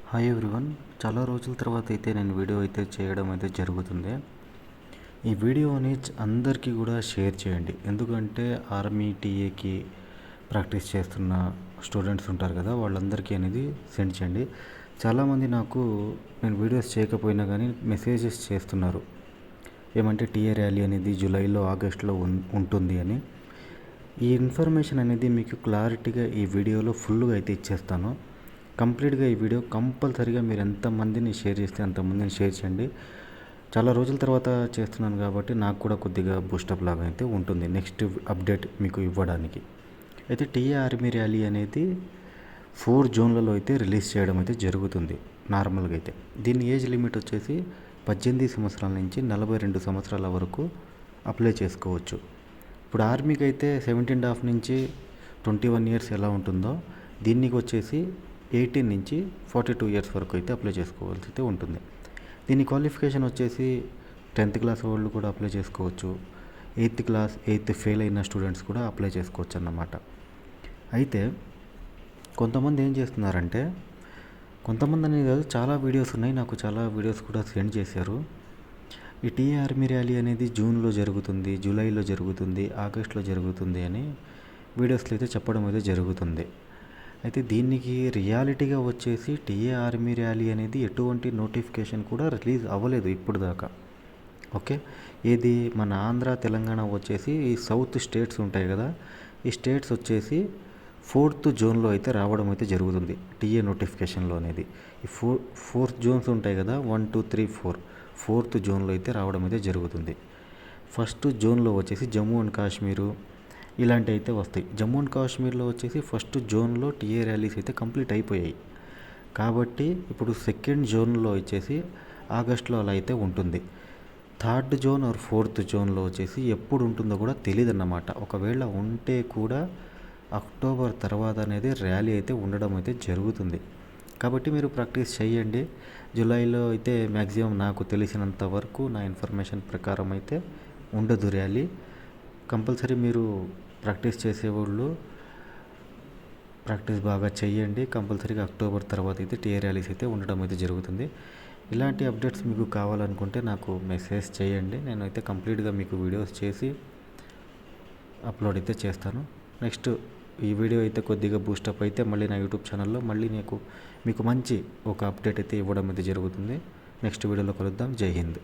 Hi everyone. చాలా రోజుల తర్వాత అయితే నేను వీడియో అయితే చేయడం అయితే జరుగుతుంది. ఈ వీడియోని అందరికీ కూడా షేర్ చేయండి. ఎందుకంటే ఆర్మీ టీఏకి ప్రాక్టీస్ చేస్తున్న స్టూడెంట్స్ ఉంటారు కదా, వాళ్ళందరికీ అనేది సెండ్ చేయండి. చాలామంది నాకు నేను వీడియోస్ చేయకపోయినా కానీ మెసేజెస్ చేస్తున్నారు, ఏమంటే టీఏ ర్యాలీ అనేది జూలైలో ఆగస్టులో ఉంటుంది అని. ఈ ఇన్ఫర్మేషన్ అనేది మీకు క్లారిటీగా ఈ వీడియోలో ఫుల్గా అయితే ఇచ్చేస్తాను. కంప్లీట్గా ఈ వీడియో కంపల్సరీగా మీరు ఎంతమందిని షేర్ చేస్తే అంతమందిని షేర్ చేయండి. చాలా రోజుల తర్వాత చేస్తున్నాను కాబట్టి నాకు కూడా కొద్దిగా బూస్టప్ లాగా అయితే ఉంటుంది నెక్స్ట్ అప్డేట్ మీకు ఇవ్వడానికి. అయితే టీఏ ఆర్మీ ర్యాలీ అనేది 4 జూన్లలో అయితే రిలీజ్ చేయడం అయితే జరుగుతుంది నార్మల్గా అయితే. దీని ఏజ్ లిమిట్ వచ్చేసి 18 సంవత్సరాల నుంచి 42 సంవత్సరాల వరకు అప్లై చేసుకోవచ్చు. ఇప్పుడు ఆర్మీకి అయితే 17.5 నుంచి 21 ఇయర్స్ ఎలా ఉంటుందో, దీనికి వచ్చేసి 18 నుంచి 42 ఇయర్స్ వరకు అయితే అప్లై చేసుకోవాల్సి అయితే ఉంటుంది. దీని క్వాలిఫికేషన్ వచ్చేసి 10th క్లాస్ వాళ్ళు కూడా అప్లై చేసుకోవచ్చు, 8th ఫెయిల్ అయిన స్టూడెంట్స్ కూడా అప్లై చేసుకోవచ్చు అన్నమాట. అయితే కొంతమంది ఏం చేస్తున్నారంటే, కొంతమంది అనేది కాదు, చాలా వీడియోస్ ఉన్నాయి, నాకు చాలా వీడియోస్ కూడా సెండ్ చేశారు. ఈ టీఏ ఆర్మీ ర్యాలీ అనేది జూన్లో జరుగుతుంది, జూలైలో జరుగుతుంది, ఆగస్టులో జరుగుతుంది అని వీడియోస్లో అయితే చెప్పడం అయితే జరుగుతుంది. అయితే దీనికి రియాలిటీగా వచ్చేసి టీఏ ఆర్మీ ర్యాలీ అనేది ఎటువంటి నోటిఫికేషన్ కూడా రిలీజ్ అవ్వలేదు ఇప్పుడు దాకా. ఓకే, ఇది మన ఆంధ్ర తెలంగాణ వచ్చేసి ఈ సౌత్ స్టేట్స్ ఉంటాయి కదా, ఈ స్టేట్స్ వచ్చేసి 4th జూన్లో అయితే రావడం అయితే జరుగుతుంది టీఏ నోటిఫికేషన్లో అనేది. ఈ 4 జోన్స్ ఉంటాయి కదా, 1, 2, 3, 4th జూన్లో అయితే రావడం అయితే జరుగుతుంది. ఫస్ట్ జోన్లో వచ్చేసి జమ్మూ అండ్ కాశ్మీరు ఇలాంటివి అయితే వస్తాయి. జమ్మూ అండ్ కాశ్మీర్లో వచ్చేసి ఫస్ట్ జోన్లో టీఏ ర్యాలీస్ అయితే కంప్లీట్ అయిపోయాయి కాబట్టి ఇప్పుడు 2nd జోన్లో వచ్చేసి ఆగస్టులో అలా అయితే ఉంటుంది. 3rd జోన్ ఆర్ 4th జోన్లో వచ్చేసి ఎప్పుడు ఉంటుందో కూడా తెలియదు అన్నమాట. ఒకవేళ ఉంటే కూడా అక్టోబర్ తర్వాత అనేది ర్యాలీ అయితే ఉండడం అయితే జరుగుతుంది. కాబట్టి మీరు ప్రాక్టీస్ చేయండి. జూలైలో అయితే మ్యాక్సిమం నాకు తెలిసినంత వరకు నా ఇన్ఫర్మేషన్ ప్రకారం అయితే ఉండదు ర్యాలీ. కంపల్సరీ మీరు ప్రాక్టీస్ చేసేవాళ్ళు ప్రాక్టీస్ బాగా చేయండి. కంపల్సరీగా అక్టోబర్ తర్వాత అయితే టీఏ ర్యాలీస్ అయితే ఉండడం అయితే జరుగుతుంది. ఇలాంటి అప్డేట్స్ మీకు కావాలనుకుంటే నాకు మెసేజ్ చేయండి, నేనైతే కంప్లీట్గా మీకు వీడియోస్ చేసి అప్లోడ్ అయితే చేస్తాను. నెక్స్ట్ ఈ వీడియో అయితే కొద్దిగా బూస్టప్ అయితే మళ్ళీ నా యూట్యూబ్ ఛానల్లో మళ్ళీ మీకు మంచి ఒక అప్డేట్ అయితే ఇవ్వడం అయితే జరుగుతుంది. నెక్స్ట్ వీడియోలో కలుద్దాం. జై హింద్.